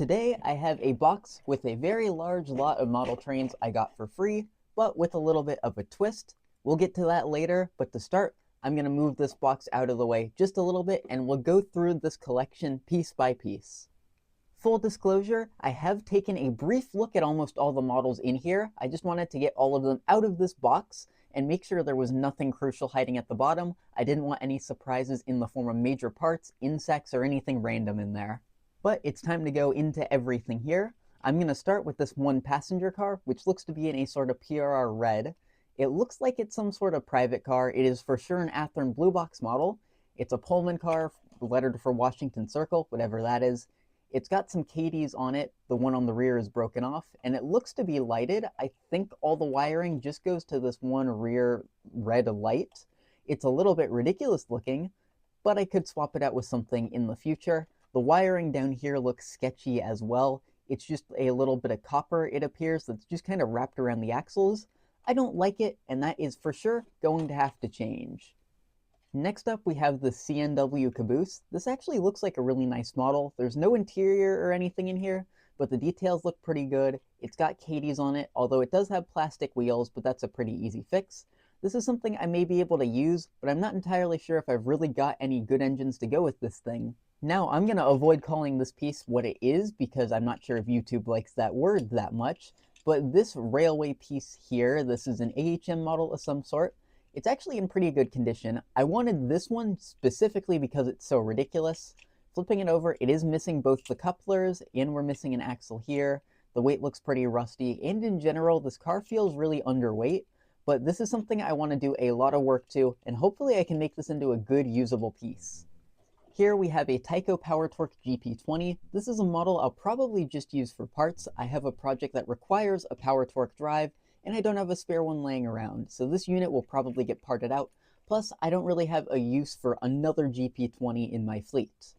Today I have a box with a very large lot of model trains I got for free, but with a little bit of a twist. We'll get to that later, but to start, I'm going to move this box out of the way just a little bit and we'll go through this collection piece by piece. Full disclosure, I have taken a brief look at almost all the models in here. I just wanted to get all of them out of this box and make sure there was nothing crucial hiding at the bottom. I didn't want any surprises in the form of major parts, insects, or anything random in there. But it's time to go into everything here. I'm going to start with this one passenger car, which looks to be in a sort of PRR red. It looks like it's some sort of private car. It is for sure an Athearn Blue Box model. It's a Pullman car, lettered for Washington Circle, whatever that is. It's got some Cadies on it. The one on the rear is broken off, and it looks to be lighted. I think all the wiring just goes to this one rear red light. It's a little bit ridiculous looking, but I could swap it out with something in the future. The wiring down here looks sketchy as well. It's just a little bit of copper, it appears, that's just kind of wrapped around the axles. I don't like it, and that is for sure going to have to change. Next up, we have the CNW Caboose. This actually looks like a really nice model. There's no interior or anything in here, but the details look pretty good. It's got Cadies on it, although it does have plastic wheels, but that's a pretty easy fix. This is something I may be able to use, but I'm not entirely sure if I've really got any good engines to go with this thing. Now, I'm going to avoid calling this piece what it is because I'm not sure if YouTube likes that word that much, but this railway piece here, this is an AHM model of some sort. It's actually in pretty good condition. I wanted this one specifically because it's so ridiculous. Flipping it over, it is missing both the couplers and we're missing an axle here. The weight looks pretty rusty, and in general, this car feels really underweight, but this is something I want to do a lot of work to, and hopefully I can make this into a good usable piece. Here we have a Tyco PowerTorque GP20. This is a model I'll probably just use for parts. I have a project that requires a PowerTorque drive, and I don't have a spare one laying around, so this unit will probably get parted out. Plus, I don't really have a use for another GP20 in my fleet.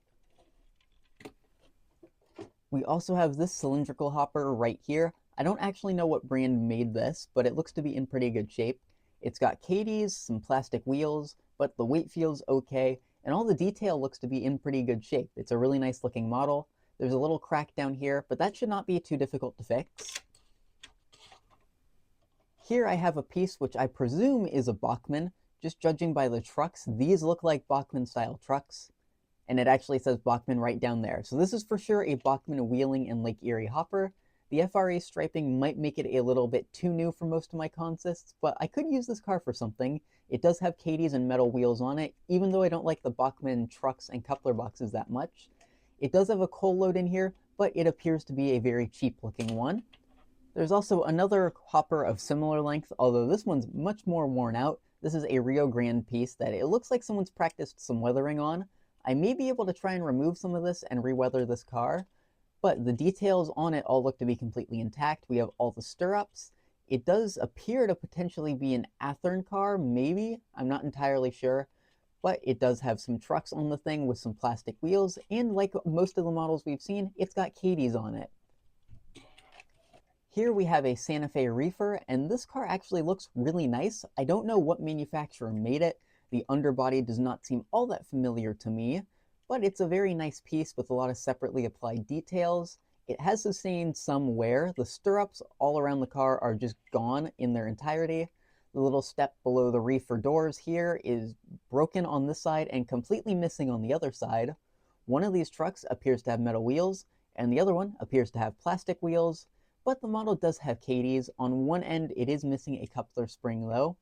We also have this cylindrical hopper right here. I don't actually know what brand made this, but it looks to be in pretty good shape. It's got Cadies, some plastic wheels, but the weight feels okay, and all the detail looks to be in pretty good shape. It's a really nice looking model. There's a little crack down here, but that should not be too difficult to fix. Here I have a piece which I presume is a Bachmann. Just judging by the trucks, these look like Bachmann style trucks, and it actually says Bachmann right down there. So this is for sure a Bachmann Wheeling and Lake Erie hopper. The FRA striping might make it a little bit too new for most of my consists, but I could use this car for something. It does have Cadies and metal wheels on it, even though I don't like the Bachmann trucks and coupler boxes that much. It does have a coal load in here, but it appears to be a very cheap looking one. There's also another hopper of similar length, although this one's much more worn out. This is a Rio Grande piece that it looks like someone's practiced some weathering on. I may be able to try and remove some of this and re-weather this car, but the details on it all look to be completely intact. We have all the stirrups. It does appear to potentially be an Athearn car, maybe. I'm not entirely sure, but it does have some trucks on the thing with some plastic wheels, and like most of the models we've seen, it's got Cadies on it. Here we have a Santa Fe Reefer, and this car actually looks really nice. I don't know what manufacturer made it. The underbody does not seem all that familiar to me, but it's a very nice piece with a lot of separately applied details. It has sustained some wear. The stirrups all around the car are just gone in their entirety. The little step below the reefer doors here is broken on this side and completely missing on the other side. One of these trucks appears to have metal wheels, and the other one appears to have plastic wheels, but the model does have Cadies. On one end, it is missing a coupler spring though.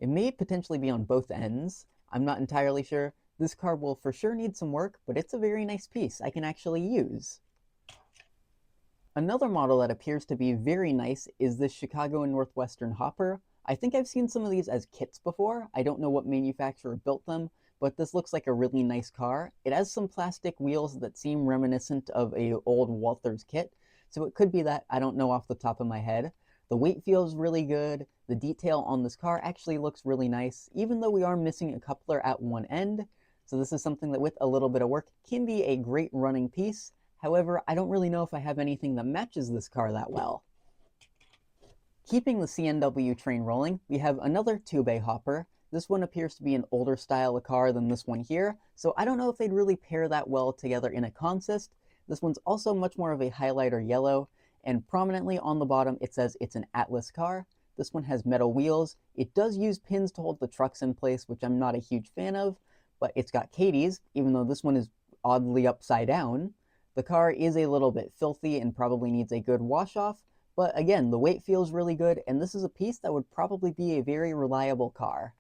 It may potentially be on both ends. I'm not entirely sure. This car will for sure need some work, but it's a very nice piece I can actually use. Another model that appears to be very nice is this Chicago and Northwestern hopper. I think I've seen some of these as kits before. I don't know what manufacturer built them, but this looks like a really nice car. It has some plastic wheels that seem reminiscent of a old Walthers kit, so it could be that. I don't know off the top of my head. The weight feels really good. The detail on this car actually looks really nice, even though we are missing a coupler at one end. So this is something that with a little bit of work can be a great running piece. However, I don't really know if I have anything that matches this car that well. Keeping the CNW train rolling, we have another 2-bay hopper. This one appears to be an older style of car than this one here, so I don't know if they'd really pair that well together in a consist. This one's also much more of a highlighter yellow, and prominently on the bottom it says it's an Atlas car. This one has metal wheels. It does use pins to hold the trucks in place, which I'm not a huge fan of, but it's got Katie's, even though this one is oddly upside down. The car is a little bit filthy and probably needs a good wash off, but again, the weight feels really good, and this is a piece that would probably be a very reliable car.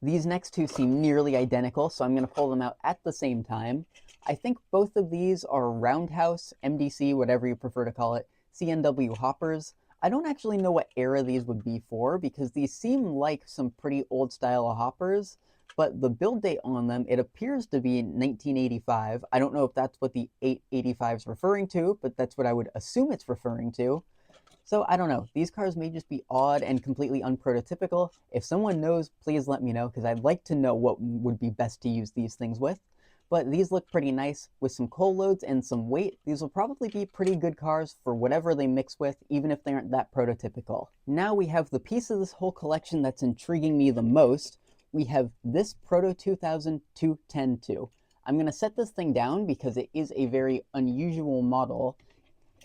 These next two seem nearly identical, so I'm going to pull them out at the same time. I think both of these are Roundhouse, MDC, whatever you prefer to call it, CNW hoppers. I don't actually know what era these would be for, because these seem like some pretty old style hoppers, but the build date on them, it appears to be 1985. I don't know if that's what the 885 is referring to, but that's what I would assume it's referring to. So I don't know. These cars may just be odd and completely unprototypical. If someone knows, please let me know, because I'd like to know what would be best to use these things with. But these look pretty nice. With some coal loads and some weight, these will probably be pretty good cars for whatever they mix with, even if they aren't that prototypical. Now we have the piece of this whole collection that's intriguing me the most. We have this Proto 2000 210-2. I'm going to set this thing down because it is a very unusual model,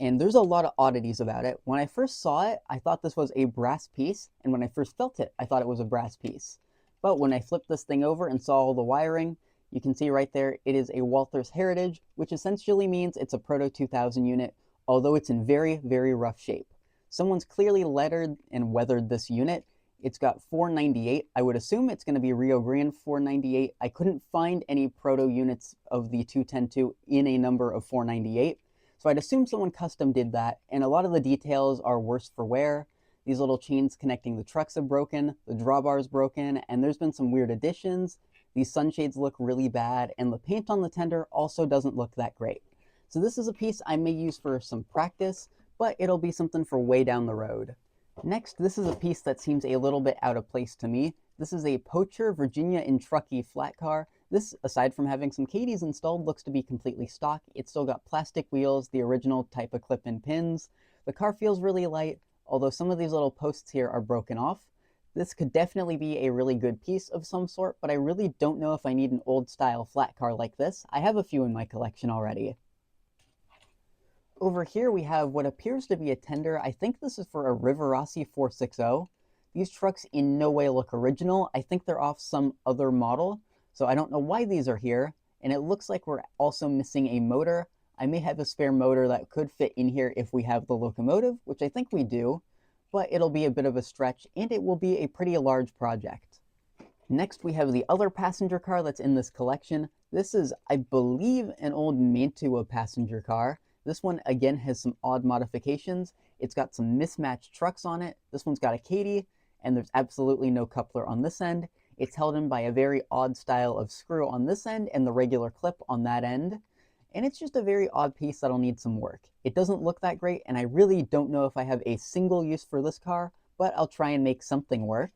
and there's a lot of oddities about it. When I first saw it, I thought this was a brass piece, and when I first felt it, I thought it was a brass piece. But when I flipped this thing over and saw all the wiring, you can see right there, it is a Walthers Heritage, which essentially means it's a Proto 2000 unit, although it's in very, very rough shape. Someone's clearly lettered and weathered this unit. It's got 498. I would assume it's going to be Rio Grande 498. I couldn't find any proto units of the 210-2 in a number of 498. So I'd assume someone custom did that, and a lot of the details are worse for wear. These little chains connecting the trucks are broken, the drawbar's broken, and there's been some weird additions. These sunshades look really bad, and the paint on the tender also doesn't look that great. So this is a piece I may use for some practice, but it'll be something for way down the road. Next, this is a piece that seems a little bit out of place to me. This is a Poacher Virginia in Truckee flat car. This, aside from having some Katie's installed, looks to be completely stock. It's still got plastic wheels, the original type of clip-in pins. The car feels really light, although some of these little posts here are broken off. This could definitely be a really good piece of some sort, but I really don't know if I need an old-style flat car like this. I have a few in my collection already. Over here we have what appears to be a tender. I think this is for a Rivarossi 460. These trucks in no way look original. I think they're off some other model, so I don't know why these are here. And it looks like we're also missing a motor. I may have a spare motor that could fit in here if we have the locomotive, which I think we do, but it'll be a bit of a stretch, and it will be a pretty large project. Next, we have the other passenger car that's in this collection. This is, I believe, an old Mantua passenger car. This one, again, has some odd modifications. It's got some mismatched trucks on it. This one's got a Katie, and there's absolutely no coupler on this end. It's held in by a very odd style of screw on this end and the regular clip on that end. And it's just a very odd piece that'll need some work. It doesn't look that great, and I really don't know if I have a single use for this car, but I'll try and make something work.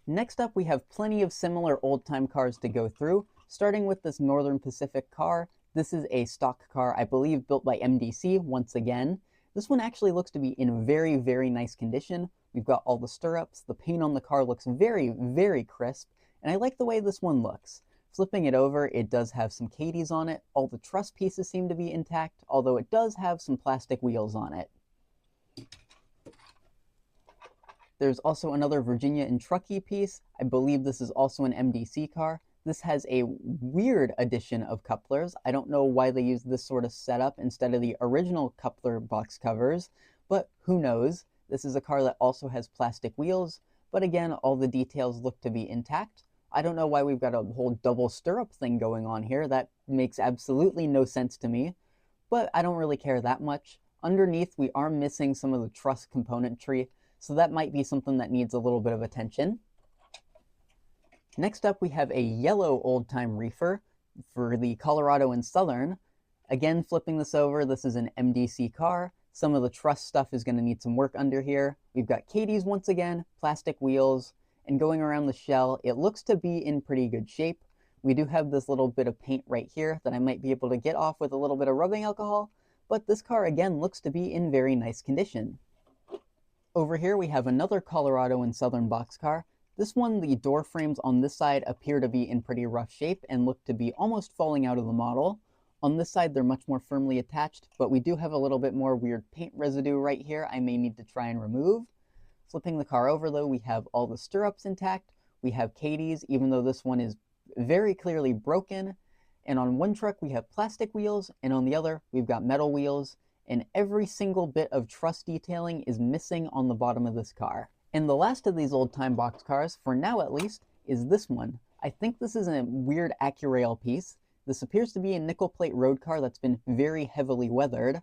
Next up, we have plenty of similar old-time cars to go through, starting with this Northern Pacific car. This is a stock car, I believe, built by MDC once again. This one actually looks to be in very, very nice condition. We've got all the stirrups, the paint on the car looks very, very crisp, and I like the way this one looks. Flipping it over, it does have some Katie's on it. All the truss pieces seem to be intact, although it does have some plastic wheels on it. There's also another Virginia and Truckee piece. I believe this is also an MDC car. This has a weird addition of couplers. I don't know why they use this sort of setup instead of the original coupler box covers, but who knows. This is a car that also has plastic wheels, but again, all the details look to be intact. I don't know why we've got a whole double stirrup thing going on here. That makes absolutely no sense to me, but I don't really care that much. Underneath, we are missing some of the truss componentry, so that might be something that needs a little bit of attention. Next up, we have a yellow old-time reefer for the Colorado and Southern. Again, flipping this over, this is an MDC car. Some of the truss stuff is going to need some work under here. We've got Katie's once again, plastic wheels, and going around the shell, it looks to be in pretty good shape. We do have this little bit of paint right here that I might be able to get off with a little bit of rubbing alcohol, but this car again looks to be in very nice condition. Over here we have another Colorado and Southern boxcar. This one, the door frames on this side appear to be in pretty rough shape and look to be almost falling out of the model. On this side, they're much more firmly attached, but we do have a little bit more weird paint residue right here I may need to try and remove. Flipping the car over though, we have all the stirrups intact. We have Katie's, even though this one is very clearly broken. And on one truck, we have plastic wheels, and on the other, we've got metal wheels. And every single bit of truss detailing is missing on the bottom of this car. And the last of these old-time box cars, for now at least, is this one. I think this is a weird Accurail piece. This appears to be a nickel plate road car that's been very heavily weathered.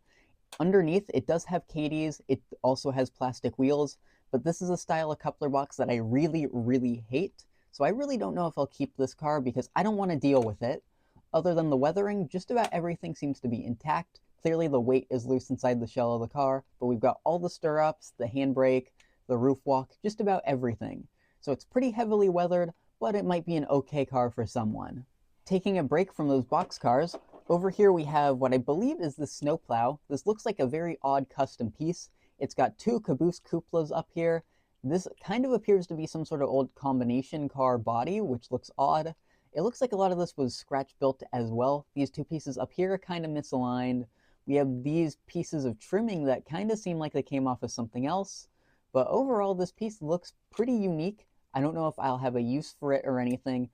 Underneath, it does have Katie's. It also has plastic wheels, but this is a style of coupler box that I really, really hate. So I really don't know if I'll keep this car because I don't want to deal with it. Other than the weathering, just about everything seems to be intact. Clearly the weight is loose inside the shell of the car, but we've got all the stirrups, the handbrake, the roof walk, just about everything. So it's pretty heavily weathered, but it might be an okay car for someone. Taking a break from those box cars, over here we have what I believe is the snowplow. This looks like a very odd custom piece. It's got two caboose cupolas up here. This kind of appears to be some sort of old combination car body, which looks odd. It looks like a lot of this was scratch built as well. These two pieces up here are kind of misaligned. We have these pieces of trimming that kind of seem like they came off of something else. But overall, this piece looks pretty unique. I don't know if I'll have a use for it or anything,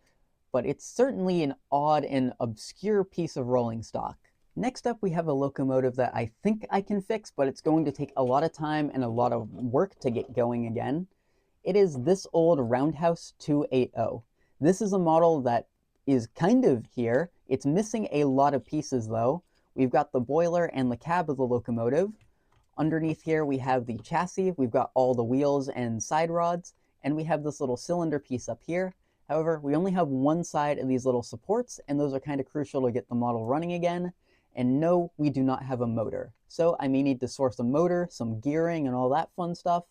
but it's certainly an odd and obscure piece of rolling stock. Next up, we have a locomotive that I think I can fix, but it's going to take a lot of time and a lot of work to get going again. It is this old Roundhouse 280. This is a model that is kind of here. It's missing a lot of pieces though. We've got the boiler and the cab of the locomotive. Underneath here we have the chassis, we've got all the wheels and side rods, and we have this little cylinder piece up here. However, we only have one side of these little supports, and those are kind of crucial to get the model running again. And no, we do not have a motor. So I may need to source a motor, some gearing, and all that fun stuff.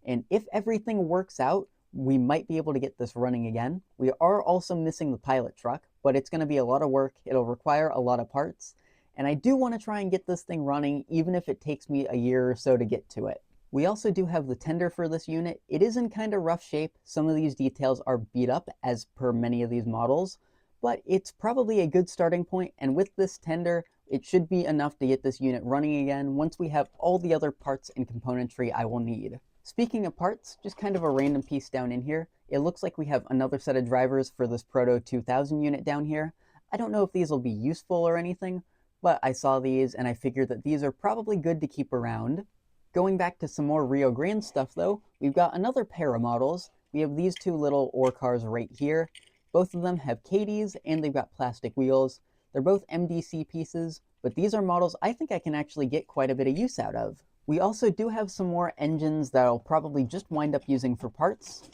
And if everything works out, we might be able to get this running again. We are also missing the pilot truck, but it's going to be a lot of work. It'll require a lot of parts. And I do want to try and get this thing running, even if it takes me a year or so to get to it. We also do have the tender for this unit. It is in kind of rough shape. Some of these details are beat up as per many of these models, but it's probably a good starting point. And with this tender, it should be enough to get this unit running again once we have all the other parts and componentry I will need. Speaking of parts, just kind of a random piece down in here. It looks like we have another set of drivers for this Proto 2000 unit down here. I don't know if these will be useful or anything, but I saw these and I figured that these are probably good to keep around. Going back to some more Rio Grande stuff though, we've got another pair of models. We have these two little ore cars right here. Both of them have Katie's and they've got plastic wheels. They're both MDC pieces, but these are models I think I can actually get quite a bit of use out of. We also do have some more engines that I'll probably just wind up using for parts.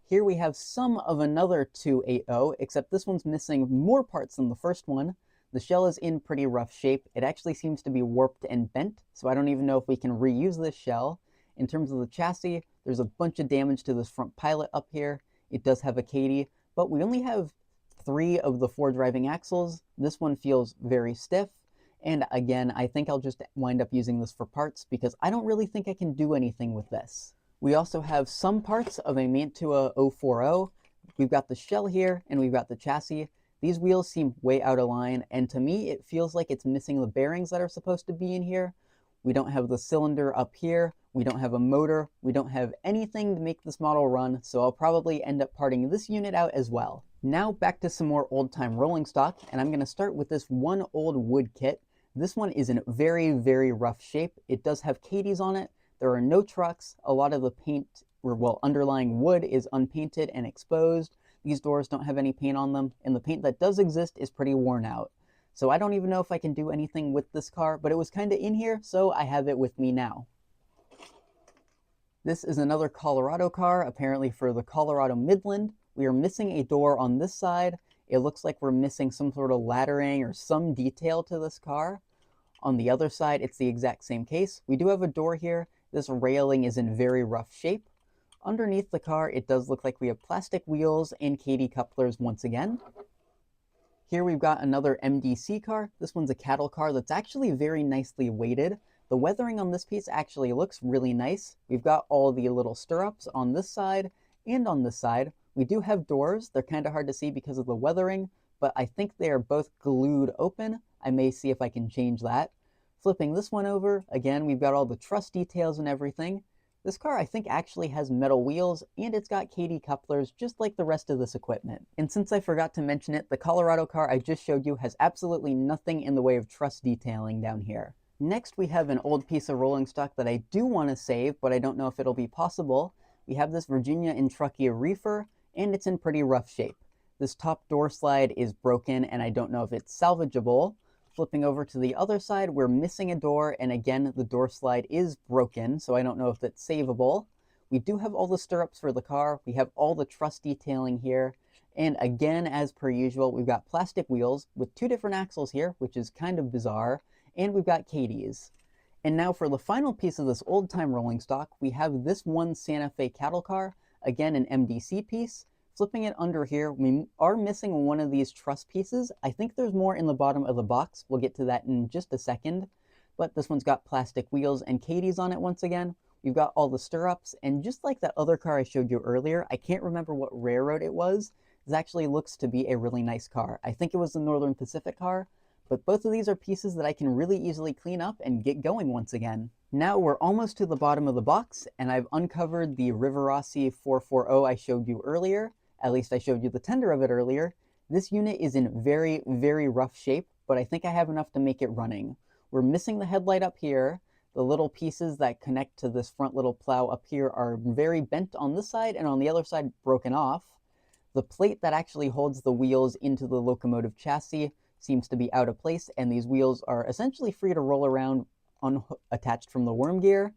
Here we have some of another 280, except this one's missing more parts than the first one. The shell is in pretty rough shape. It actually seems to be warped and bent, so I don't even know if we can reuse this shell. In terms of the chassis, there's a bunch of damage to this front pilot up here. It does have a Katie, but we only have 3 of the 4 driving axles. This one feels very stiff. And again, I think I'll just wind up using this for parts because I don't really think I can do anything with this. We also have some parts of a Mantua 040. We've got the shell here and we've got the chassis. These wheels seem way out of line, and to me it feels like it's missing the bearings that are supposed to be in here. We don't have the cylinder up here, we don't have a motor, we don't have anything to make this model run, so I'll probably end up parting this unit out as well. Now back to some more old-time rolling stock, and I'm going to start with this one old wood kit. This one is in very, very rough shape. It does have Katie's on it. There are no trucks. A lot of the paint, or well, underlying wood is unpainted and exposed. These doors don't have any paint on them, and the paint that does exist is pretty worn out. So I don't even know if I can do anything with this car, but it was kind of in here, so I have it with me now. This is another Colorado car, apparently for the Colorado Midland. We are missing a door on this side. It looks like we're missing some sort of laddering or some detail to this car. On the other side, it's the exact same case. We do have a door here. This railing is in very rough shape. Underneath the car, it does look like we have plastic wheels and Katie couplers once again. Here we've got another MDC car. This one's a cattle car that's actually very nicely weighted. The weathering on this piece actually looks really nice. We've got all the little stirrups on this side and on this side. We do have doors. They're kind of hard to see because of the weathering, but I think they are both glued open. I may see if I can change that. Flipping this one over, again, we've got all the truss details and everything. This car, I think, actually has metal wheels, and it's got KD couplers just like the rest of this equipment. And since I forgot to mention it, the Colorado car I just showed you has absolutely nothing in the way of truss detailing down here. Next, we have an old piece of rolling stock that I do want to save, but I don't know if it'll be possible. We have this Virginia and Truckee reefer, and it's in pretty rough shape. This top door slide is broken, and I don't know if it's salvageable. Flipping over to the other side, we're missing a door, and again, the door slide is broken, so I don't know if that's savable. We do have all the stirrups for the car. We have all the truss detailing here. And again, as per usual, we've got plastic wheels with 2 different axles here, which is kind of bizarre. And we've got KDs. And now for the final piece of this old-time rolling stock, we have this one Santa Fe cattle car, again an MDC piece. Flipping it under here, we are missing one of these truss pieces. I think there's more in the bottom of the box. We'll get to that in just a second. But this one's got plastic wheels and KDs on it once again. We've got all the stirrups, and just like that other car I showed you earlier, I can't remember what railroad it was. This actually looks to be a really nice car. I think it was the Northern Pacific car, but both of these are pieces that I can really easily clean up and get going once again. Now we're almost to the bottom of the box, and I've uncovered the Rivarossi 440 I showed you earlier. At least I showed you the tender of it earlier. This unit is in very, very rough shape, but I think I have enough to make it running. We're missing the headlight up here. The little pieces that connect to this front little plow up here are very bent on this side, and on the other side broken off. The plate that actually holds the wheels into the locomotive chassis seems to be out of place, and these wheels are essentially free to roll around unattached from the worm gear.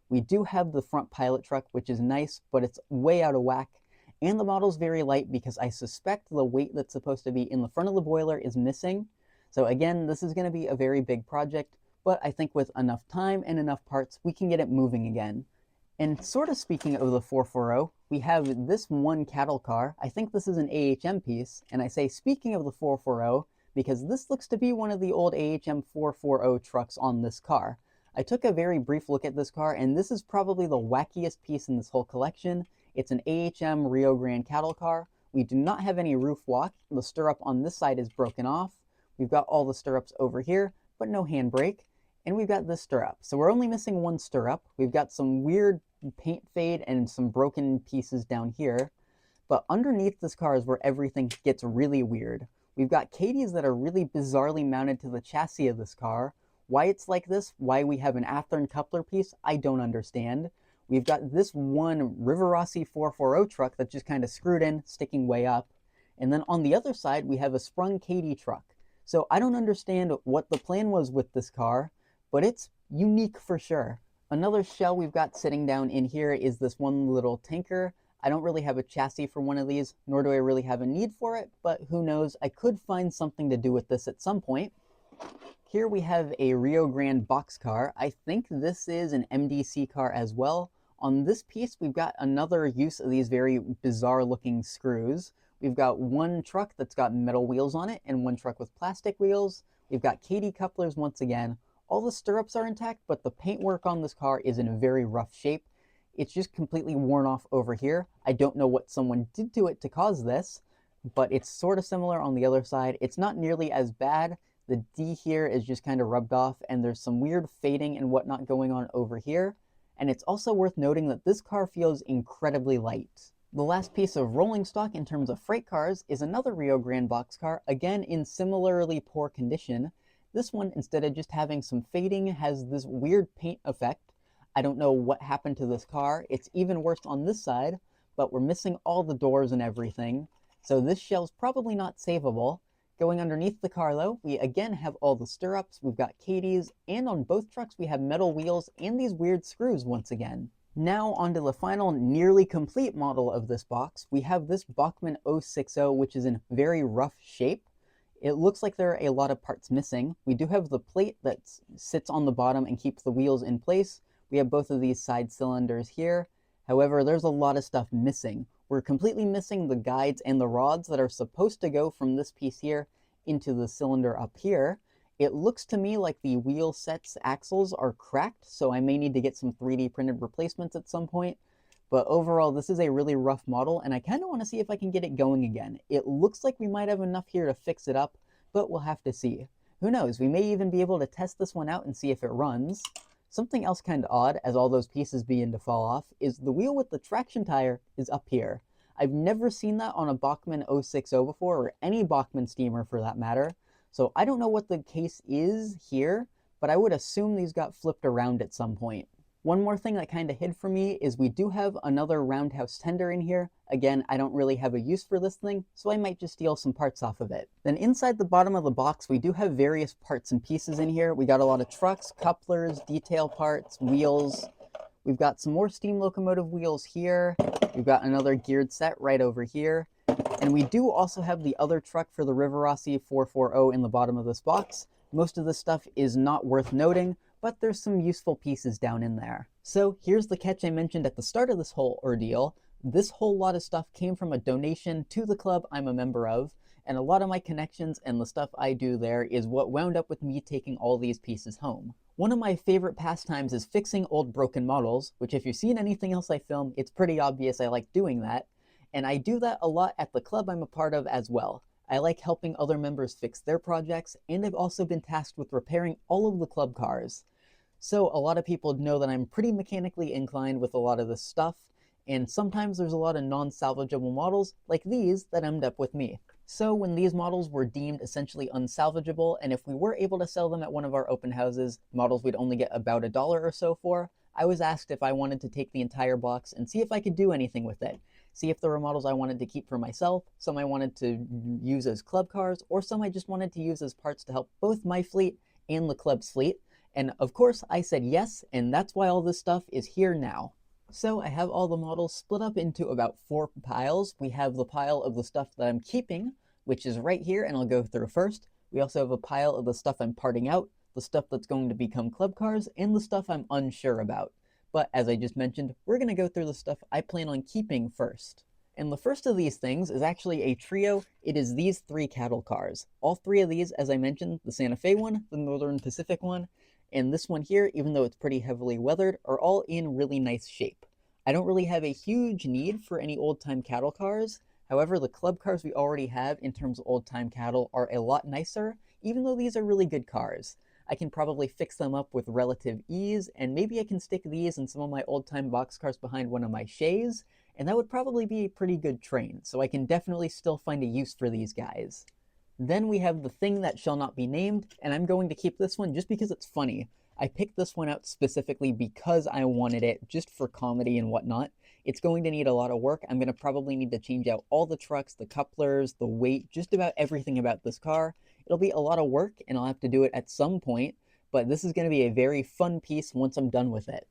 We do have the front pilot truck, which is nice, but it's way out of whack. And the model's very light because I suspect the weight that's supposed to be in the front of the boiler is missing. So again, this is going to be a very big project, but I think with enough time and enough parts, we can get it moving again. And sort of speaking of the 440, we have this one cattle car. I think this is an AHM piece, and I say speaking of the 440 because this looks to be one of the old AHM 440 trucks on this car. I took a very brief look at this car, and this is probably the wackiest piece in this whole collection. It's an AHM Rio Grande cattle car. We do not have any roof walk. The stirrup on this side is broken off. We've got all the stirrups over here, but no handbrake. And we've got this stirrup. So we're only missing one stirrup. We've got some weird paint fade and some broken pieces down here. But underneath this car is where everything gets really weird. We've got KDs that are really bizarrely mounted to the chassis of this car. Why it's like this, why we have an Athearn coupler piece, I don't understand. We've got this one Rivarossi 440 truck that's just kind of screwed in, sticking way up. And then on the other side, we have a sprung KD truck. So I don't understand what the plan was with this car, but it's unique for sure. Another shell we've got sitting down in here is this one little tanker. I don't really have a chassis for one of these, nor do I really have a need for it, but who knows, I could find something to do with this at some point. Here we have a Rio Grande boxcar. I think this is an MDC car as well. On this piece, we've got another use of these very bizarre looking screws. We've got one truck that's got metal wheels on it and one truck with plastic wheels. We've got KD couplers once again. All the stirrups are intact, but the paintwork on this car is in a very rough shape. It's just completely worn off over here. I don't know what someone did to it to cause this, but it's sort of similar on the other side. It's not nearly as bad. The D here is just kind of rubbed off, and there's some weird fading and whatnot going on over here. And it's also worth noting that this car feels incredibly light. The last piece of rolling stock in terms of freight cars is another Rio Grande boxcar, again in similarly poor condition. This one, instead of just having some fading, has this weird paint effect. I don't know what happened to this car. It's even worse on this side, but we're missing all the doors and everything. So this shell's probably not savable. Going underneath the car though, we again have all the stirrups, we've got KDs, and on both trucks we have metal wheels and these weird screws once again. Now onto the final nearly complete model of this box. We have this Bachmann 060, which is in very rough shape. It looks like there are a lot of parts missing. We do have the plate that sits on the bottom and keeps the wheels in place. We have both of these side cylinders here. However, there's a lot of stuff missing. We're completely missing the guides and the rods that are supposed to go from this piece here into the cylinder up here. It looks to me like the wheel sets axles are cracked, so I may need to get some 3D printed replacements at some point. But overall, this is a really rough model, and I kind of want to see if I can get it going again. It looks like we might have enough here to fix it up, but we'll have to see. Who knows, we may even be able to test this one out and see if it runs. Something else kind of odd, as all those pieces begin to fall off, is the wheel with the traction tire is up here. I've never seen that on a Bachmann 060 before, or any Bachmann steamer for that matter. So I don't know what the case is here, but I would assume these got flipped around at some point. One more thing that kind of hid for me is we do have another roundhouse tender in here. Again, I don't really have a use for this thing, so I might just steal some parts off of it. Then inside the bottom of the box, we do have various parts and pieces in here. We got a lot of trucks, couplers, detail parts, wheels. We've got some more steam locomotive wheels here. We've got another geared set right over here. And we do also have the other truck for the Rivarossi 440 in the bottom of this box. Most of this stuff is not worth noting, but there's some useful pieces down in there. So here's the catch I mentioned at the start of this whole ordeal. This whole lot of stuff came from a donation to the club I'm a member of, and a lot of my connections and the stuff I do there is what wound up with me taking all these pieces home. One of my favorite pastimes is fixing old broken models, which if you've seen anything else I film, it's pretty obvious I like doing that, and I do that a lot at the club I'm a part of as well. I like helping other members fix their projects, and I've also been tasked with repairing all of the club cars. So a lot of people know that I'm pretty mechanically inclined with a lot of this stuff, and sometimes there's a lot of non-salvageable models like these that end up with me. So when these models were deemed essentially unsalvageable, and if we were able to sell them at one of our open houses, models we'd only get about $1 or so for, I was asked if I wanted to take the entire box and see if I could do anything with it. See if there were models I wanted to keep for myself, some I wanted to use as club cars, or some I just wanted to use as parts to help both my fleet and the club's fleet. And of course I said yes, and that's why all this stuff is here now. So I have all the models split up into about 4 piles. We have the pile of the stuff that I'm keeping, which is right here, and I'll go through first. We also have a pile of the stuff I'm parting out, the stuff that's going to become club cars, and the stuff I'm unsure about. But as I just mentioned, we're going to go through the stuff I plan on keeping first. And the first of these things is actually a trio. It is these 3 cattle cars. All 3 of these, as I mentioned, the Santa Fe one, the Northern Pacific one, and this one here, even though it's pretty heavily weathered, are all in really nice shape. I don't really have a huge need for any old-time cattle cars. However, the club cars we already have in terms of old-time cattle are a lot nicer, even though these are really good cars. I can probably fix them up with relative ease, and maybe I can stick these and some of my old-time boxcars behind one of my Shays, and that would probably be a pretty good train, so I can definitely still find a use for these guys. Then we have the thing that shall not be named, and I'm going to keep this one just because it's funny. I picked this one out specifically because I wanted it, just for comedy and whatnot. It's going to need a lot of work. I'm going to probably need to change out all the trucks, the couplers, the weight, just about everything about this car. It'll be a lot of work, and I'll have to do it at some point, but this is going to be a very fun piece once I'm done with it.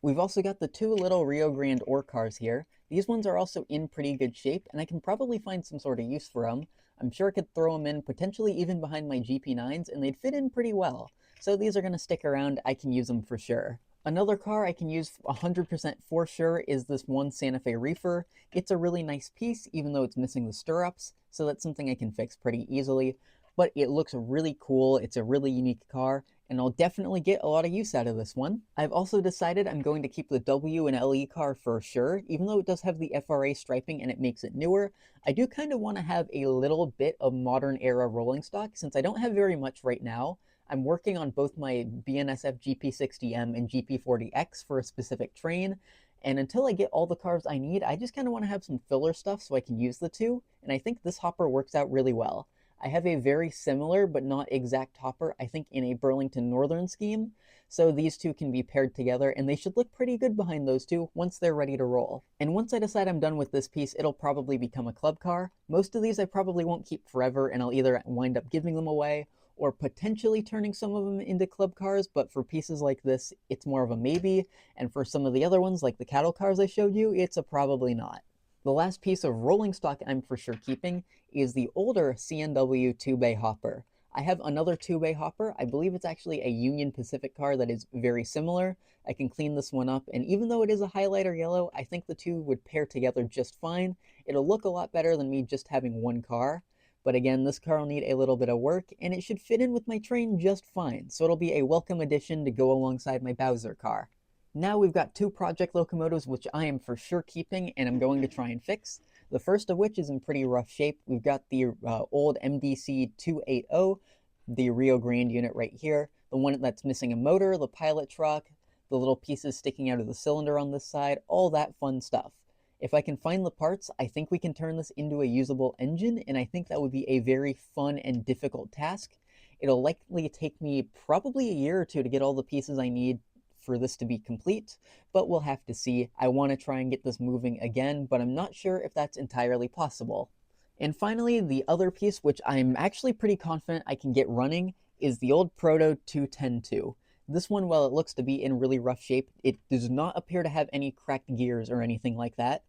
We've also got the 2 little Rio Grande ore cars here. These ones are also in pretty good shape, and I can probably find some sort of use for them. I'm sure I could throw them in, potentially even behind my GP9s, and they'd fit in pretty well. So these are going to stick around, I can use them for sure. Another car I can use 100% for sure is this one Santa Fe Reefer. It's a really nice piece, even though it's missing the stirrups, so that's something I can fix pretty easily. But it looks really cool, it's a really unique car, and I'll definitely get a lot of use out of this one. I've also decided I'm going to keep the W and LE car for sure, even though it does have the FRA striping and it makes it newer. I do kind of want to have a little bit of modern era rolling stock since I don't have very much right now. I'm working on both my BNSF GP60M and GP40X for a specific train, and until I get all the cars I need, I just kind of want to have some filler stuff so I can use the two, and I think this hopper works out really well. I have a very similar but not exact hopper, I think in a Burlington Northern scheme, so these two can be paired together and they should look pretty good behind those two once they're ready to roll. And once I decide I'm done with this piece, it'll probably become a club car. Most of these I probably won't keep forever and I'll either wind up giving them away or potentially turning some of them into club cars, but for pieces like this, it's more of a maybe, and for some of the other ones, like the cattle cars I showed you, it's a probably not. The last piece of rolling stock I'm for sure keeping is the older CNW 2-bay hopper. I have another 2-bay hopper. I believe it's actually a Union Pacific car that is very similar. I can clean this one up, and even though it is a highlighter yellow, I think the two would pair together just fine. It'll look a lot better than me just having one car. But again, this car will need a little bit of work, and it should fit in with my train just fine, so it'll be a welcome addition to go alongside my Bowser car. Now we've got 2 project locomotives which I am for sure keeping and I'm going to try and fix. The first of which is in pretty rough shape. We've got the old MDC 280 the Rio Grande unit right here, the one that's missing a motor, the pilot truck, the little pieces sticking out of the cylinder on this side, all that fun stuff. If I can find the parts, I think we can turn this into a usable engine, and I think that would be a very fun and difficult task. It'll likely take me probably a year or two to get all the pieces I need for this to be complete, but we'll have to see. I want to try and get this moving again, but I'm not sure if that's entirely possible. And finally, the other piece, which I'm actually pretty confident I can get running, is the old Proto 210-2. This one, while it looks to be in really rough shape, it does not appear to have any cracked gears or anything like that.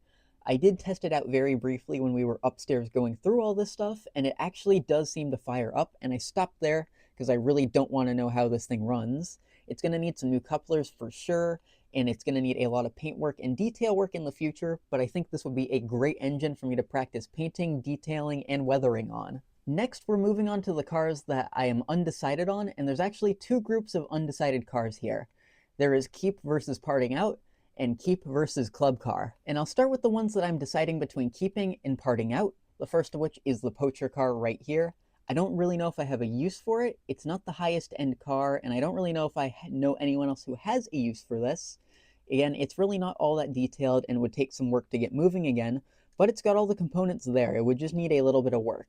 I did test it out very briefly when we were upstairs going through all this stuff, and it actually does seem to fire up, and I stopped there because I really don't want to know how this thing runs. It's going to need some new couplers for sure, and it's going to need a lot of paint work and detail work in the future, but I think this would be a great engine for me to practice painting, detailing, and weathering on. Next, we're moving on to the cars that I am undecided on, and there's actually two groups of undecided cars here. There is Keep versus Parting Out, and Keep versus Club Car. And I'll start with the ones that I'm deciding between keeping and parting out, the first of which is the Poacher car right here. I don't really know if I have a use for it. It's not the highest end car, and I don't really know if I know anyone else who has a use for this. Again, it's really not all that detailed and would take some work to get moving again, but it's got all the components there. It would just need a little bit of work.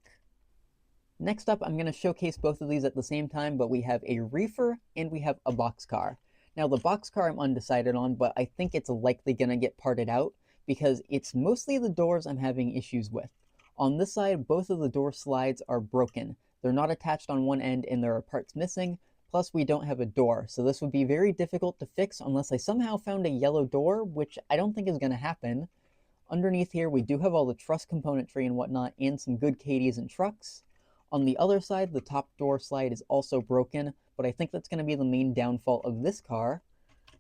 Next up, I'm going to showcase both of these at the same time, but we have a reefer and we have a boxcar. Now, the boxcar I'm undecided on, but I think it's likely going to get parted out because it's mostly the doors I'm having issues with. On this side, both of the door slides are broken. They're not attached on one end and there are parts missing, plus we don't have a door, so this would be very difficult to fix unless I somehow found a yellow door, which I don't think is going to happen. Underneath here, we do have all the truss componentry and whatnot and some good Cadies and trucks. On the other side, the top door slide is also broken, but I think that's going to be the main downfall of this car.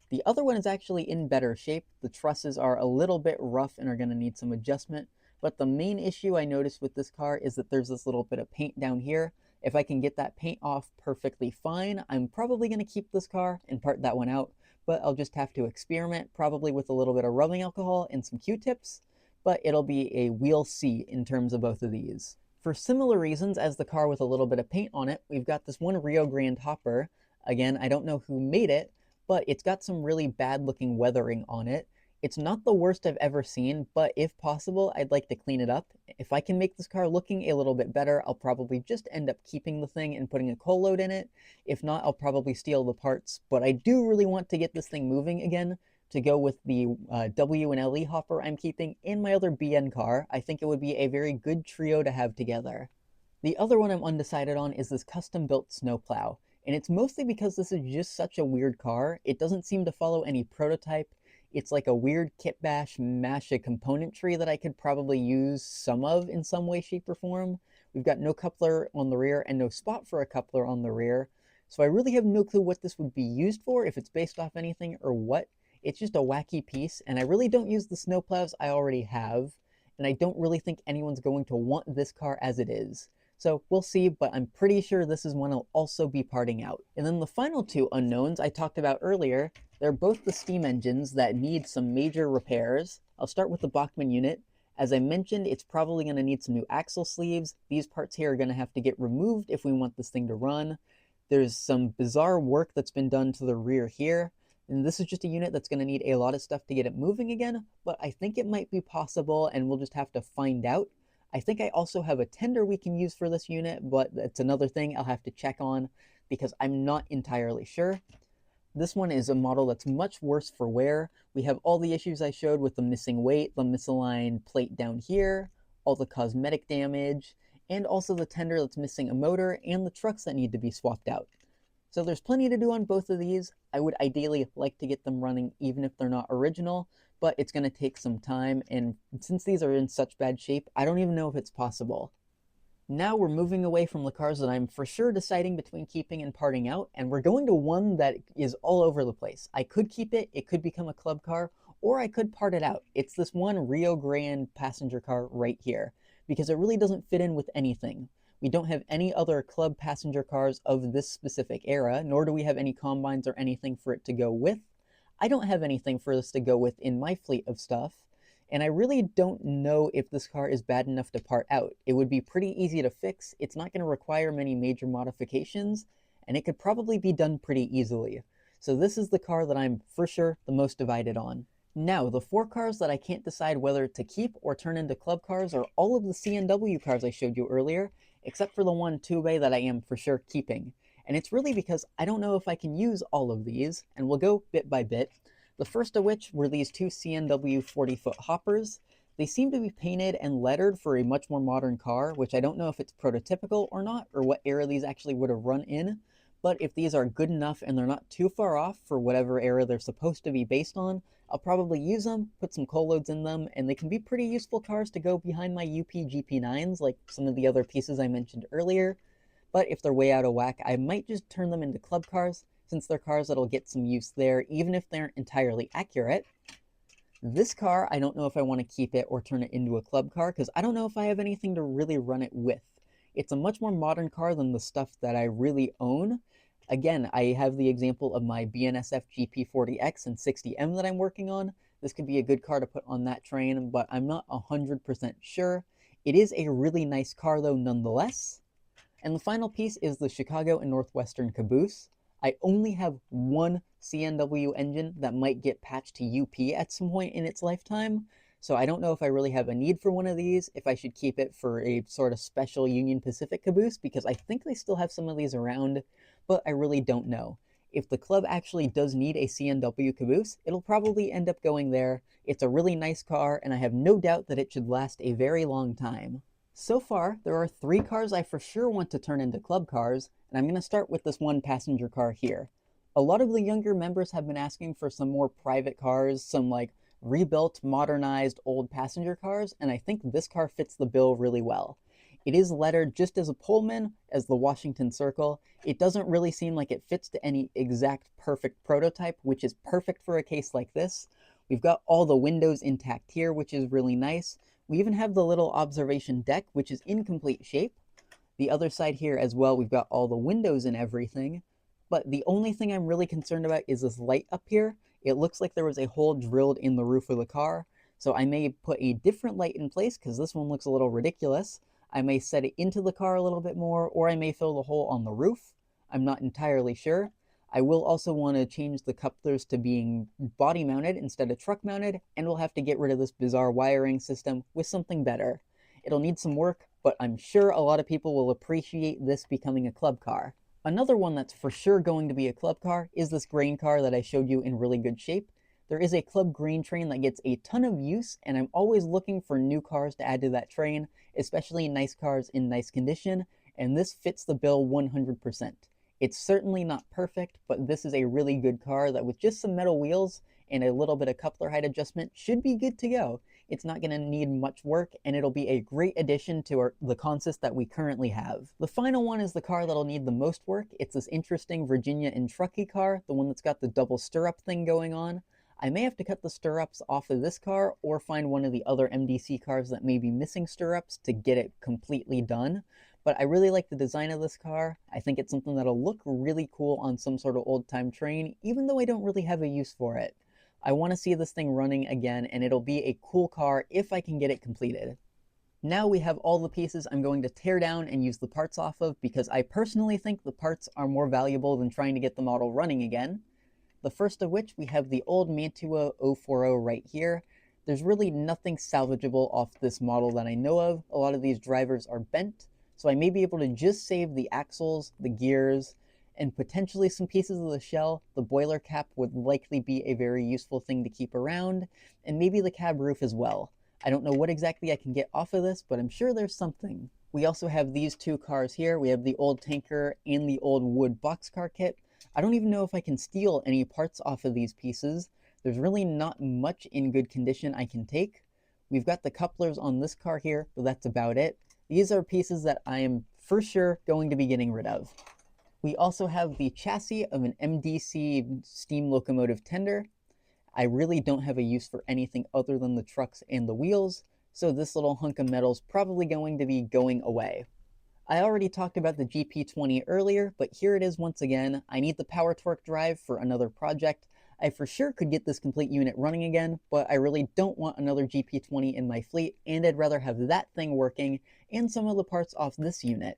The other one is actually in better shape. The trusses are a little bit rough and are going to need some adjustment, but the main issue I noticed with this car is that there's this little bit of paint down here. If I can get that paint off perfectly fine, I'm probably going to keep this car and part that one out, but I'll just have to experiment, probably with a little bit of rubbing alcohol and some Q-tips, but it'll be a we'll see in terms of both of these. For similar reasons as the car with a little bit of paint on it, we've got this one Rio Grande hopper. Again, I don't know who made it, but it's got some really bad looking weathering on it. It's not the worst I've ever seen, but if possible, I'd like to clean it up. If I can make this car looking a little bit better, I'll probably just end up keeping the thing and putting a coal load in it. If not, I'll probably steal the parts, but I do really want to get this thing moving again to go with the W and LE hopper I'm keeping in my other BN car. I think it would be a very good trio to have together. The other one I'm undecided on is this custom-built snowplow, and it's mostly because this is just such a weird car. It doesn't seem to follow any prototype. It's like a weird kit bash mash of componentry that I could probably use some of in some way, shape, or form. We've got no coupler on the rear and no spot for a coupler on the rear, so I really have no clue what this would be used for, if it's based off anything or what. It's just a wacky piece, and I really don't use the snowplows I already have, and I don't really think anyone's going to want this car as it is. So we'll see, but I'm pretty sure this is one I'll also be parting out. And then the final two unknowns I talked about earlier, they're both the steam engines that need some major repairs. I'll start with the Bachmann unit. As I mentioned, it's probably going to need some new axle sleeves. These parts here are going to have to get removed if we want this thing to run. There's some bizarre work that's been done to the rear here. And this is just a unit that's going to need a lot of stuff to get it moving again, but I think it might be possible and we'll just have to find out. I think I also have a tender we can use for this unit, but it's another thing I'll have to check on because I'm not entirely sure. This one is a model that's much worse for wear. We have all the issues I showed with the missing weight, the misaligned plate down here, all the cosmetic damage, and also the tender that's missing a motor and the trucks that need to be swapped out. So there's plenty to do on both of these. I would ideally like to get them running even if they're not original, but it's going to take some time, and since these are in such bad shape, I don't even know if it's possible. Now we're moving away from the cars that I'm for sure deciding between keeping and parting out, and we're going to one that is all over the place. I could keep it, it could become a club car, or I could part it out. It's this one Rio Grande passenger car right here, because it really doesn't fit in with anything. We don't have any other club passenger cars of this specific era, nor do we have any combines or anything for it to go with. I don't have anything for this to go with in my fleet of stuff. And I really don't know if this car is bad enough to part out. It would be pretty easy to fix, it's not going to require many major modifications, and it could probably be done pretty easily. So this is the car that I'm for sure the most divided on. Now, the 4 cars that I can't decide whether to keep or turn into club cars are all of the CNW cars I showed you earlier, except for the one Tube that I am for sure keeping. And it's really because I don't know if I can use all of these, and we'll go bit by bit. The first of which were these 2 CNW 40-foot hoppers. They seem to be painted and lettered for a much more modern car, which I don't know if it's prototypical or not, or what era these actually would have run in. But if these are good enough and they're not too far off for whatever era they're supposed to be based on, I'll probably use them, put some coal loads in them, and they can be pretty useful cars to go behind my UP GP9s, like some of the other pieces I mentioned earlier. But if they're way out of whack, I might just turn them into club cars, since they're cars that'll get some use there, even if they aren't entirely accurate. This car, I don't know if I want to keep it or turn it into a club car, because I don't know if I have anything to really run it with. It's a much more modern car than the stuff that I really own. Again, I have the example of my BNSF GP40X and 60M that I'm working on. This could be a good car to put on that train, but I'm not 100% sure. It is a really nice car though nonetheless. And the final piece is the Chicago and Northwestern caboose. I only have one CNW engine that might get patched to UP at some point in its lifetime, so I don't know if I really have a need for one of these, if I should keep it for a sort of special Union Pacific caboose, because I think they still have some of these around, but I really don't know. If the club actually does need a CNW caboose, it'll probably end up going there. It's a really nice car, and I have no doubt that it should last a very long time. So far, there are 3 cars I for sure want to turn into club cars, and I'm going to start with this one passenger car here. A lot of the younger members have been asking for some more private cars, some like rebuilt, modernized, old passenger cars, and I think this car fits the bill really well. It is lettered just as a Pullman, as the Washington Circle. It doesn't really seem like it fits to any exact perfect prototype, which is perfect for a case like this. We've got all the windows intact here, which is really nice. We even have the little observation deck, which is in complete shape. The other side here as well, we've got all the windows and everything. But the only thing I'm really concerned about is this light up here. It looks like there was a hole drilled in the roof of the car. So I may put a different light in place because this one looks a little ridiculous. I may set it into the car a little bit more, or I may fill the hole on the roof. I'm not entirely sure. I will also want to change the couplers to being body mounted instead of truck mounted, and we'll have to get rid of this bizarre wiring system with something better. It'll need some work, but I'm sure a lot of people will appreciate this becoming a club car. Another one that's for sure going to be a club car is this grain car that I showed you in really good shape. There is a club grain train that gets a ton of use, and I'm always looking for new cars to add to that train, especially nice cars in nice condition, and this fits the bill 100%. It's certainly not perfect, but this is a really good car that with just some metal wheels and a little bit of coupler height adjustment should be good to go. It's not going to need much work, and it'll be a great addition to the consist that we currently have. The final one is the car that'll need the most work. It's this interesting Virginia and Truckee car, the one that's got the double stirrup thing going on. I may have to cut the stirrups off of this car or find one of the other MDC cars that may be missing stirrups to get it completely done. But I really like the design of this car. I think it's something that'll look really cool on some sort of old-time train, even though I don't really have a use for it. I want to see this thing running again, and it'll be a cool car if I can get it completed. Now we have all the pieces I'm going to tear down and use the parts off of, because I personally think the parts are more valuable than trying to get the model running again. The first of which, we have the old Mantua 040 right here. There's really nothing salvageable off this model that I know of. A lot of these drivers are bent, so I may be able to just save the axles, the gears, and potentially some pieces of the shell. The boiler cap would likely be a very useful thing to keep around, and maybe the cab roof as well. I don't know what exactly I can get off of this, but I'm sure there's something. We also have these 2 cars here. We have the old tanker and the old wood boxcar kit. I don't even know if I can steal any parts off of these pieces. There's really not much in good condition I can take. We've got the couplers on this car here, but that's about it. These are pieces that I am for sure going to be getting rid of. We also have the chassis of an MDC steam locomotive tender. I really don't have a use for anything other than the trucks and the wheels, so this little hunk of metal is probably going to be going away. I already talked about the GP20 earlier, but here it is once again. I need the power torque drive for another project. I for sure could get this complete unit running again, but I really don't want another GP20 in my fleet, and I'd rather have that thing working and some of the parts off this unit.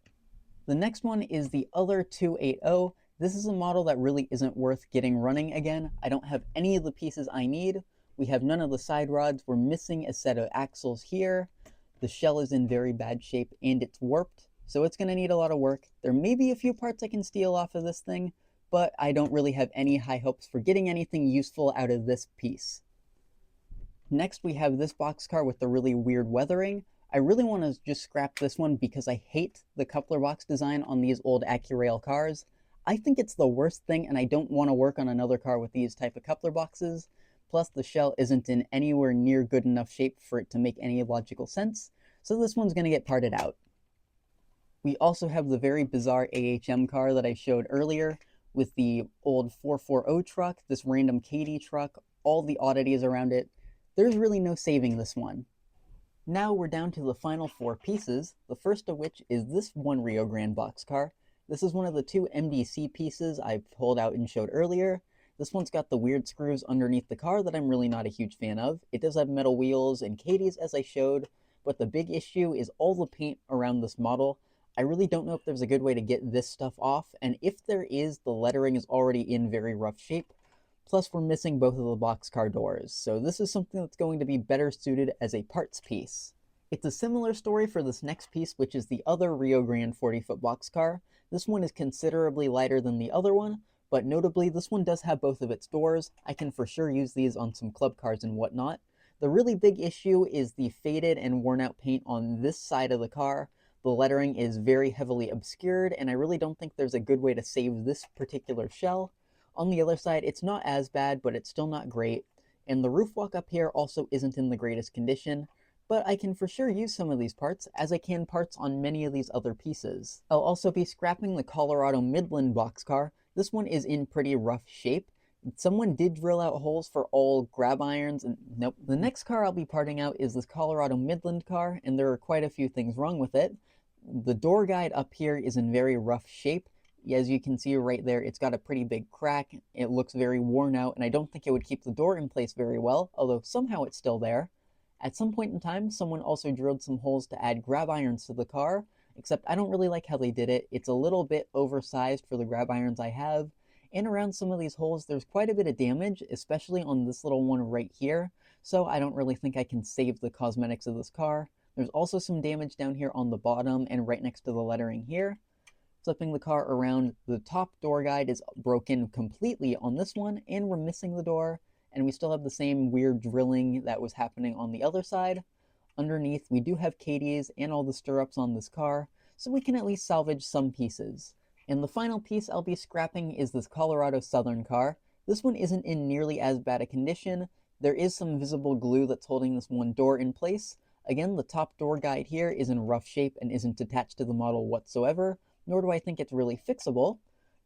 The next one is the other 280. This is a model that really isn't worth getting running again. I don't have any of the pieces I need. We have none of the side rods. We're missing a set of axles here. The shell is in very bad shape and it's warped, so it's going to need a lot of work. There may be a few parts I can steal off of this thing, but I don't really have any high hopes for getting anything useful out of this piece. Next, we have this boxcar with the really weird weathering. I really want to just scrap this one because I hate the coupler box design on these old Accurail cars. I think it's the worst thing, and I don't want to work on another car with these type of coupler boxes. Plus, the shell isn't in anywhere near good enough shape for it to make any logical sense, so this one's going to get parted out. We also have the very bizarre AHM car that I showed earlier with the old 440 truck, this random Kadee truck, all the oddities around it. There's really no saving this one. Now we're down to the final 4 pieces, the first of which is this one Rio Grande boxcar. This is one of the 2 MDC pieces I pulled out and showed earlier. This one's got the weird screws underneath the car that I'm really not a huge fan of. It does have metal wheels and Kadees as I showed, but the big issue is all the paint around this model. I really don't know if there's a good way to get this stuff off, and if there is, the lettering is already in very rough shape. Plus, we're missing both of the boxcar doors, so this is something that's going to be better suited as a parts piece. It's a similar story for this next piece, which is the other Rio Grande 40-foot boxcar. This one is considerably lighter than the other one, but notably this one does have both of its doors. I can for sure use these on some club cars and whatnot. The really big issue is the faded and worn out paint on this side of the car. The lettering is very heavily obscured, and I really don't think there's a good way to save this particular shell. On the other side, it's not as bad, but it's still not great. And the roof walk up here also isn't in the greatest condition, but I can for sure use some of these parts, as I can parts on many of these other pieces. I'll also be scrapping the Colorado Midland boxcar. This one is in pretty rough shape. Someone did drill out holes for all grab irons, and nope. The next car I'll be parting out is this Colorado Midland car, and there are quite a few things wrong with it. The door guide up here is in very rough shape. As you can see right there, it's got a pretty big crack. It looks very worn out, and I don't think it would keep the door in place very well, although somehow it's still there. At some point in time, someone also drilled some holes to add grab irons to the car, except I don't really like how they did it. It's a little bit oversized for the grab irons I have, and around some of these holes there's quite a bit of damage, especially on this little one right here, so I don't really think I can save the cosmetics of this car. There's also some damage down here on the bottom and right next to the lettering here. Flipping the car around, the top door guide is broken completely on this one, and we're missing the door, and we still have the same weird drilling that was happening on the other side. Underneath, we do have Kadees and all the stirrups on this car, so we can at least salvage some pieces. And the final piece I'll be scrapping is this Colorado Southern car. This one isn't in nearly as bad a condition. There is some visible glue that's holding this one door in place. Again, the top door guide here is in rough shape and isn't attached to the model whatsoever, nor do I think it's really fixable.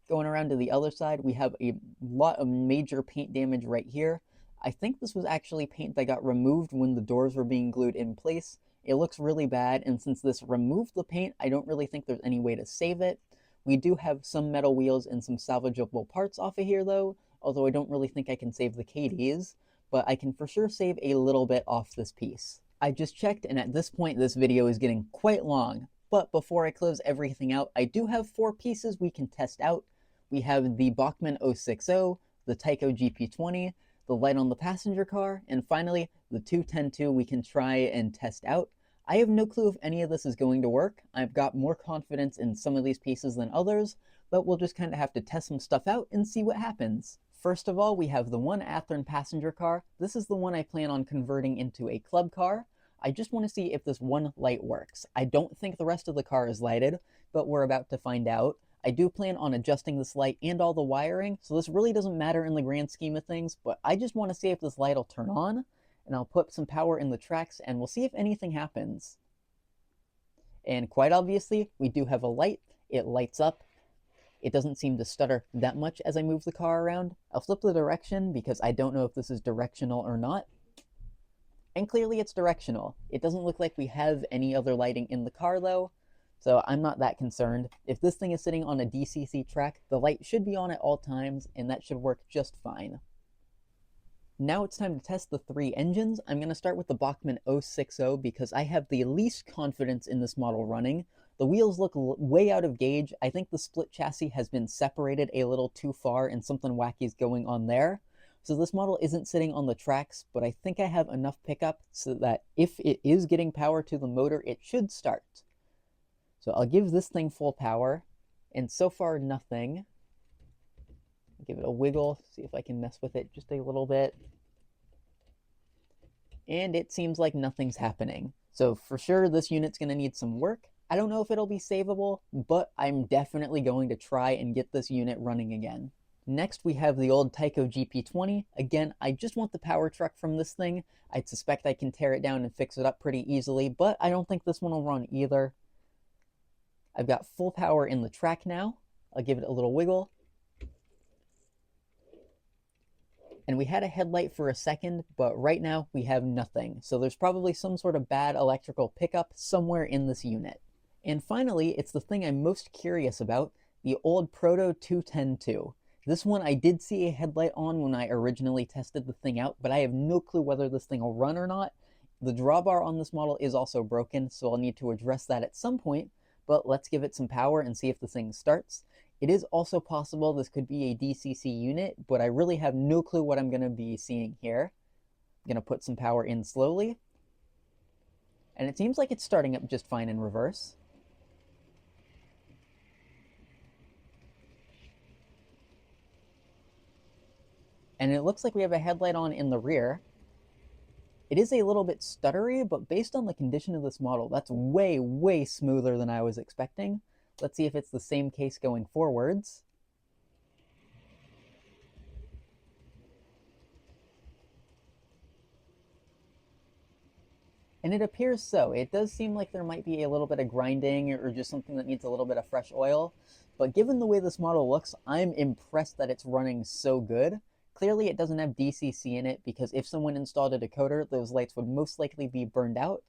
Going around to the other side, we have a lot of major paint damage right here. I think this was actually paint that got removed when the doors were being glued in place. It looks really bad, and since this removed the paint, I don't really think there's any way to save it. We do have some metal wheels and some salvageable parts off of here though, although I don't really think I can save the Kadees, but I can for sure save a little bit off this piece. I just checked, and at this point this video is getting quite long. But before I close everything out, I do have 4 pieces we can test out. We have the Bachmann 060, the Tyco GP20, the light on the passenger car, and finally the 210-2 we can try and test out. I have no clue if any of this is going to work. I've got more confidence in some of these pieces than others, but we'll just kind of have to test some stuff out and see what happens. First of all, we have the one Athearn passenger car. This is the one I plan on converting into a club car. I just want to see if this one light works. I don't think the rest of the car is lighted, but we're about to find out. I do plan on adjusting this light and all the wiring, so this really doesn't matter in the grand scheme of things, but I just want to see if this light will turn on, and I'll put some power in the tracks, and we'll see if anything happens. And quite obviously, we do have a light. It lights up. It doesn't seem to stutter that much as I move the car around. I'll flip the direction because I don't know if this is directional or not. And clearly it's directional. It doesn't look like we have any other lighting in the car though, so I'm not that concerned. If this thing is sitting on a DCC track, the light should be on at all times, and that should work just fine. Now it's time to test the 3 engines. I'm going to start with the Bachmann 060 because I have the least confidence in this model running. The wheels look way out of gauge. I think the split chassis has been separated a little too far and something wacky is going on there. So this model isn't sitting on the tracks, but I think I have enough pickup so that if it is getting power to the motor, it should start. So I'll give this thing full power, and so far nothing. Give it a wiggle, see if I can mess with it just a little bit. And it seems like nothing's happening. So for sure, this unit's going to need some work. I don't know if it'll be savable, but I'm definitely going to try and get this unit running again. Next, we have the old Tyco GP20. Again, I just want the power truck from this thing. I suspect I can tear it down and fix it up pretty easily, but I don't think this one will run either. I've got full power in the track now. I'll give it a little wiggle. And we had a headlight for a second, but right now we have nothing. So there's probably some sort of bad electrical pickup somewhere in this unit. And finally, it's the thing I'm most curious about, the old Proto 2102. This one I did see a headlight on when I originally tested the thing out, but I have no clue whether this thing will run or not. The drawbar on this model is also broken, so I'll need to address that at some point, but let's give it some power and see if the thing starts. It is also possible this could be a DCC unit, but I really have no clue what I'm going to be seeing here. I'm going to put some power in slowly. And it seems like it's starting up just fine in reverse. And it looks like we have a headlight on in the rear. It is a little bit stuttery, but based on the condition of this model, that's way, way smoother than I was expecting. Let's see if it's the same case going forwards. And it appears so. It does seem like there might be a little bit of grinding or just something that needs a little bit of fresh oil. But given the way this model looks, I'm impressed that it's running so good. Clearly it doesn't have DCC in it because if someone installed a decoder, those lights would most likely be burned out.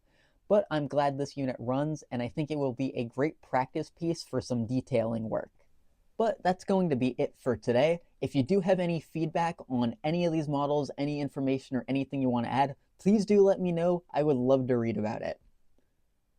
But I'm glad this unit runs, and I think it will be a great practice piece for some detailing work. But that's going to be it for today. If you do have any feedback on any of these models, any information or anything you want to add, please do let me know. I would love to read about it.